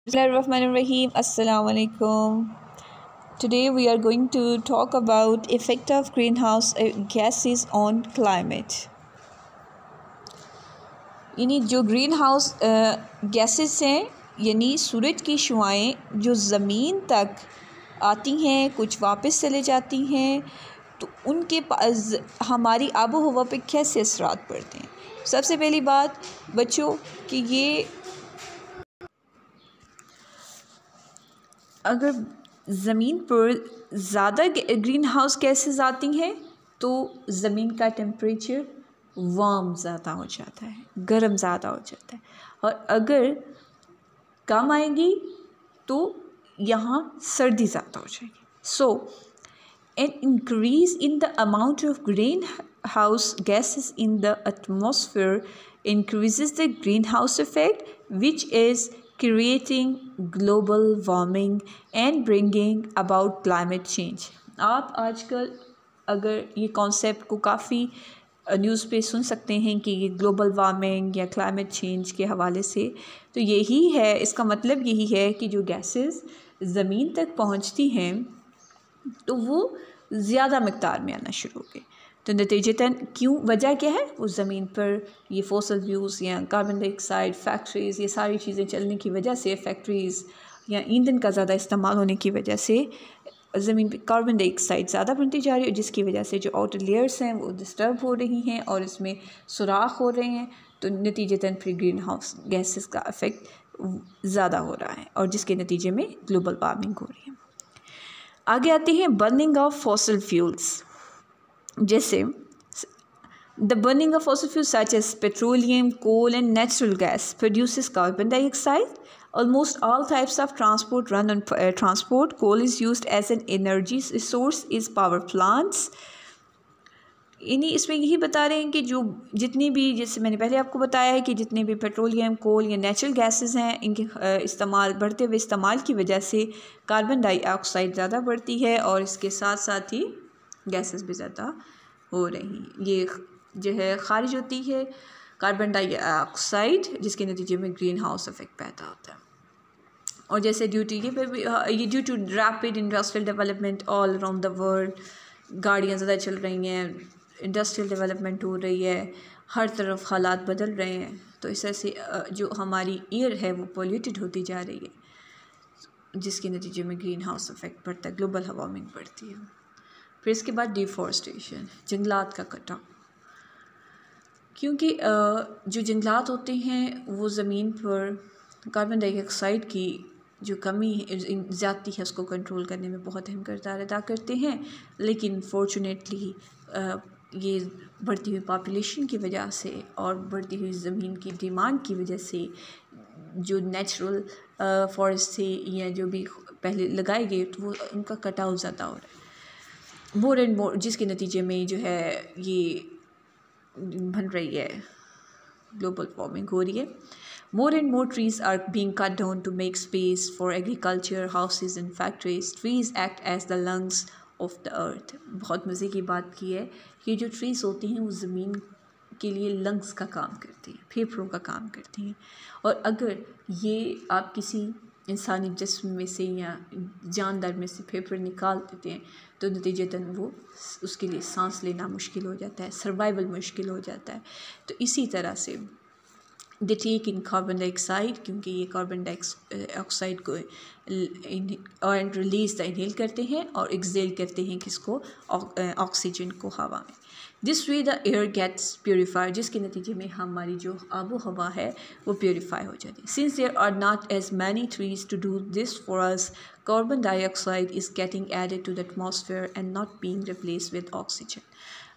Bismillahirrahmanirrahim. Assalamu alaikum. Today we are going to talk about effect of greenhouse gases on climate. यानी जो green house gases हैं यानी सूरज की शुआएं जो ज़मीन तक आती हैं, कुछ वापस चले जाती हैं, तो उनके पास हमारी आबो हवा पे कैसे असरात पड़ते हैं। सबसे पहली बात बच्चों कि ये अगर ज़मीन पर ज़्यादा ग्रीन हाउस गैसेस आती हैं तो ज़मीन का टेम्परेचर वार्म ज़्यादा हो जाता है, गर्म ज़्यादा हो जाता है, और अगर कम आएगी तो यहाँ सर्दी ज़्यादा हो जाएगी। सो an increase in the amount of greenhouse gases in the atmosphere increases the greenhouse effect, which is creating global warming and bringing about climate change. आप आजकल अगर ये कॉन्सेप्ट को काफ़ी न्यूज़ पे सुन सकते हैं कि ये ग्लोबल वार्मिंग या क्लाइमेट चेंज के हवाले से, तो यही है, इसका मतलब यही है कि जो गैसेस ज़मीन तक पहुंचती हैं तो वो ज़्यादा मकदार में आना शुरू हो गए। तो नतीजतन क्यों, वजह क्या है, वो ज़मीन पर ये फॉसल फ्यूल्स या कार्बन डाइऑक्साइड फैक्ट्रीज़, ये सारी चीज़ें चलने की वजह से, फैक्ट्रीज़ या ईंधन का ज़्यादा इस्तेमाल होने की वजह से ज़मीन पे कार्बन डाइऑक्साइड ज़्यादा बनती जा रही है, जिसकी वजह से जो आउटर लेयर्स हैं वो डिस्टर्ब हो रही हैं और इसमें सुराख हो रहे हैं। तो नतीजतन फिर ग्रीन हाउस गैसेस का इफ़ेक्ट ज़्यादा हो रहा है और जिसके नतीजे में ग्लोबल वार्मिंग हो रही है। आगे आते हैं बर्निंग ऑफ फॉसिल फ्यूल्स। जैसे the burning of fossil fuels such as petroleum, coal and natural gas produces carbon dioxide. Almost all types of transport run on transport. Coal is used as an energy source is power plants. इन्हीं इसमें यही बता रहे हैं कि जो जितनी भी, जैसे मैंने पहले आपको बताया है कि जितने भी पेट्रोलियम, कोल या नेचुरल गैसेस हैं, इनके इस्तेमाल, बढ़ते हुए इस्तेमाल की वजह से कार्बन डाइऑक्साइड ज़्यादा बढ़ती है और इसके साथ साथ ही गैसेस भी ज़्यादा हो रही हैं। ये जो है खारिज होती है कार्बन डाइऑक्साइड, जिसके नतीजे में ग्रीन हाउस इफेक्ट पैदा होता है। और जैसे due to rapid industrial development all around the world, गाड़ियाँ ज़्यादा चल रही हैं, इंडस्ट्रियल डेवलपमेंट हो रही है, हर तरफ हालात बदल रहे हैं, तो इस तरह से जो हमारी एयर है वो पोल्यूटेड होती जा रही है, जिसके नतीजे में ग्रीन हाउस इफेक्ट पड़ता है, ग्लोबल वार्मिंग बढ़ती है। फिर इसके बाद डिफॉरेस्टेशन, जंगलात का कटाव, क्योंकि जो जंगलात होते हैं वो ज़मीन पर कार्बन डाइऑक्साइड की जो कमी है, ज़्यादती है, उसको कंट्रोल करने में बहुत अहम किरदार अदा करते हैं। लेकिन फॉर्चुनेटली ये बढ़ती हुई पॉपुलेशन की वजह से और बढ़ती हुई ज़मीन की डिमांड की वजह से जो नेचुरल फॉरेस्ट थे या जो भी पहले लगाए गए, तो वो उनका कटाव ज़्यादा हो रहा है, मोर एंड मोर, जिसके नतीजे में जो है ये बन रही है, ग्लोबल वार्मिंग हो रही है। More and more trees are being cut down to make space for agriculture, houses and factories. Trees act as the lungs of the earth. बहुत मज़े की बात की है कि जो ट्रीज़ होती हैं वो ज़मीन के लिए लंग्स का काम करती हैं, फेफड़ों का काम करती हैं, और अगर ये आप किसी इंसानी जिस्म में से या जानदार में से फेफड़े निकाल देते हैं तो नतीजतन वो उसके लिए सांस लेना मुश्किल हो जाता है, सर्वाइवल मुश्किल हो जाता है। तो इसी तरह से they take in carbon dioxide, क्योंकि ये कार्बन डाइऑक्साइड को और रिलीज द इनहेल करते हैं और एक्सहेल करते हैं किसको, ऑक्सीजन को हवा में। This way the air gets purified, जिसके नतीजे में हमारी जो आबो हवा है वो प्योरीफाई हो जाती है। Since there are not as many trees to do this for us, carbon dioxide is getting added to the atmosphere and not being replace with oxygen.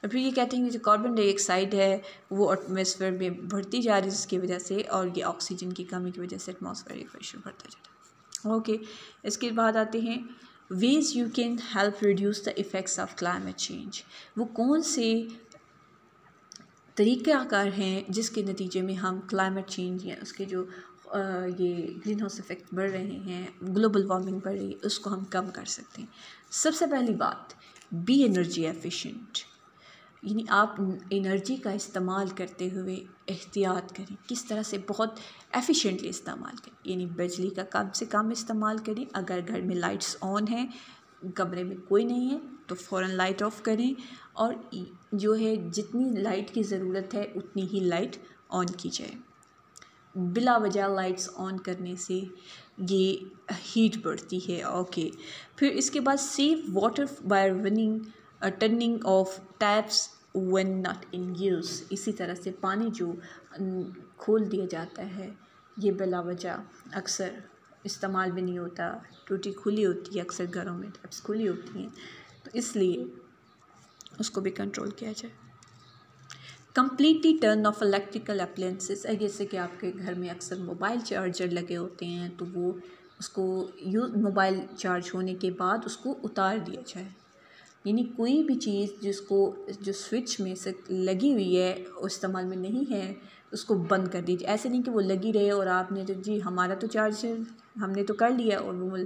और फिर ये कहते हैं कि जो कार्बन डाइऑक्साइड है वो एटमॉस्फेयर में बढ़ती जा रही है, जिसकी वजह से, और ये ऑक्सीजन की कमी की वजह से एटमॉस्फेरिक प्रेशर बढ़ता जाता है। ओके, इसके बाद आते हैं ways you can help reduce the effects of climate change. वो कौन से तरीक़ाकार हैं जिसके नतीजे में हम क्लाइमेट चेंज या उसके जो ये ग्रीन हाउस इफ़ेक्ट बढ़ रहे हैं, ग्लोबल वार्मिंग बढ़ रही है, उसको हम कम कर सकते हैं। सबसे पहली बात, बी एनर्जी एफिशिएंट। यानी आप एनर्जी का इस्तेमाल करते हुए एहतियात करें, किस तरह से बहुत एफिशिएंटली इस्तेमाल करें। यानी बिजली का कम से कम इस्तेमाल करें। अगर घर में लाइट्स ऑन हैं, कमरे में कोई नहीं है, तो फ़ौरन लाइट ऑफ़ करें और जो है जितनी लाइट की ज़रूरत है उतनी ही लाइट ऑन की जाए। बिला वजह लाइट्स ऑन करने से ये हीट बढ़ती है। ओके, फिर इसके बाद save water bye turning of taps when not in use. इसी तरह से पानी जो खोल दिया जाता है, ये बिला वजह अक्सर इस्तेमाल भी नहीं होता, टूटी खुली होती है, अक्सर घरों में टैप्स खुली होती हैं, तो इसलिए उसको भी कंट्रोल किया जाए। Completely turn off electrical appliances. जैसे कि आपके घर में अक्सर मोबाइल चार्जर लगे होते हैं, तो वो उसको मोबाइल चार्ज होने के बाद उसको उतार दिया जाए। यानी कोई भी चीज़ जो स्विच में से लगी हुई है और इस्तेमाल में नहीं है, उसको बंद कर दीजिए। ऐसे नहीं कि वो लगी रहे और आपने तो जी हमारा तो चार्जर हमने तो कर लिया और वो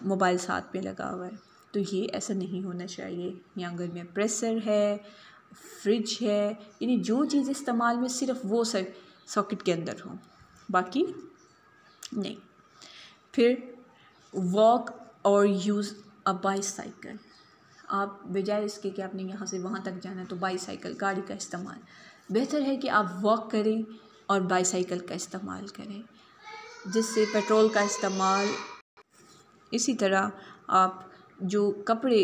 मोबाइल साथ में लगा हुआ है, तो ये ऐसा नहीं होना चाहिए। या घर में प्रेसर है, फ्रिज है, यानी जो चीज़ इस्तेमाल में सिर्फ वो सॉकेट के अंदर हो, बाकी नहीं। फिर वॉक और यूज़ अ बाईसाइकिल। आप बजाय इसके कि आपने यहाँ से वहाँ तक जाना है तो बाईसाइकिल गाड़ी का इस्तेमाल, बेहतर है कि आप वॉक करें और बाईसाइकिल का इस्तेमाल करें, जिससे पेट्रोल का इस्तेमाल। इसी तरह आप जो कपड़े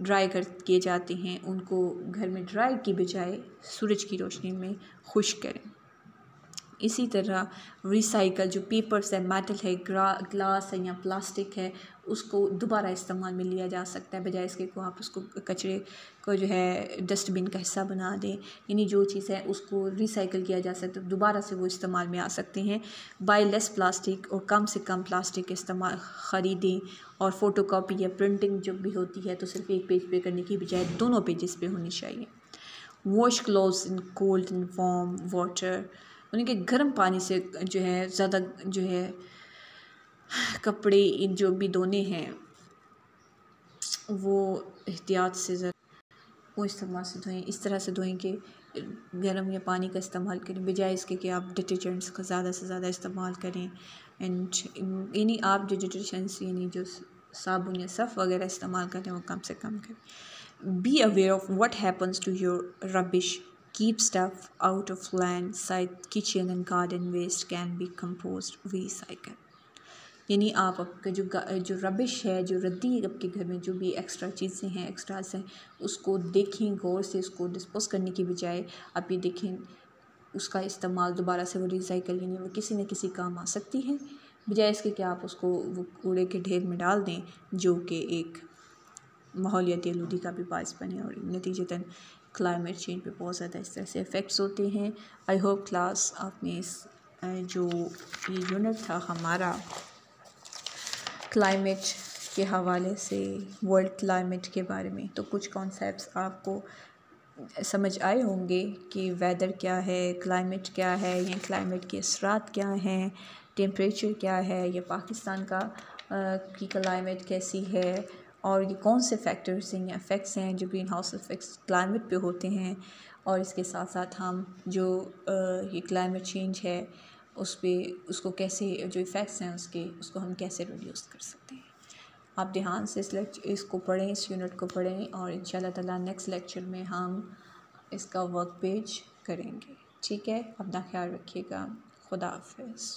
ड्राई किए जाते हैं उनको घर में ड्राई की बजाय सूरज की रोशनी में खुश्क करें। इसी तरह रिसाइकल जो पेपर्स है, मेटल है, ग्लास है या प्लास्टिक है, उसको दोबारा इस्तेमाल में लिया जा सकता है, बजाय इसके को आप उसको कचरे को जो है डस्टबिन का हिस्सा बना दें। यानी जो चीज़ है उसको रिसाइकल किया जा सकता है, दोबारा से वो इस्तेमाल में आ सकते हैं। बाय लेस प्लास्टिक और कम से कम प्लास्टिक इस्तेमाल ख़रीदें। और फ़ोटोकॉपी या प्रिंटिंग जो भी होती है तो सिर्फ एक पेज पे करने की बजाय दोनों पेजेस पे होनी चाहिए। Wash clothes in cold and warm water. उनके गर्म पानी से जो है ज़्यादा जो है कपड़े जो भी धोने हैं वो एहतियात से वो इस्तेमाल से धोएं। इस तरह से धोएं कि गर्म या पानी का इस्तेमाल करें, बजाय इसके कि आप डिटर्जेंट्स का ज़्यादा से ज़्यादा इस्तेमाल करें। एंड यानी आप जो डिटर्जेंट्स यानी जो साबुन या सर्फ वगैरह इस्तेमाल करें वो कम से कम करें। Be aware of what happens to your rubbish. Keep stuff out of land side kitchen and garden waste can be composed recycle. यानी आप आपका जो रबिश है, जो रद्दी आपके घर में जो भी एक्स्ट्रा चीज़ें हैं, एक्स्ट्रास हैं, उसको देखें गौर से, उसको डिस्पोज करने की बजाय आप ये देखें उसका इस्तेमाल दोबारा से वो रिसाइकल यानी वो किसी न किसी काम आ सकती है, बजाय इसके कि आप उसको वो कूड़े के ढेर में डाल दें, जो कि एक माहौलियाती आलूगी का भी बायस बने और नतीजतन क्लाइमेट चेंज पे बहुत ज़्यादा इस तरह से इफ़ेक्ट्स होते हैं। आई होप क्लास आपने इस जो ये यूनिट था हमारा क्लाइमेट के हवाले से, वर्ल्ड क्लाइमेट के बारे में, तो कुछ कॉन्सेप्ट्स आपको समझ आए होंगे कि वेदर क्या है, क्लाइमेट क्या है, या क्लाइमेट के असरात क्या हैं, टेम्परेचर क्या है, या पाकिस्तान का की क्लाइमेट कैसी है, और ये कौन से फैक्टर्स हैं या इफ़ेक्ट्स हैं जो ग्रीन हाउस इफ़ेक्ट्स क्लाइमेट पे होते हैं। और इसके साथ साथ हम जो ये क्लाइमेट चेंज है उसको कैसे जो इफ़ेक्ट्स हैं उसको हम कैसे रिड्यूस कर सकते हैं। आप ध्यान से इसको पढ़ें, इस यूनिट को पढ़ें, और इंशाल्लाह ताला नेक्स्ट लेक्चर में हम इसका वर्क पेज करेंगे। ठीक है, अपना ख्याल रखिएगा। खुदा हाफ़िज़।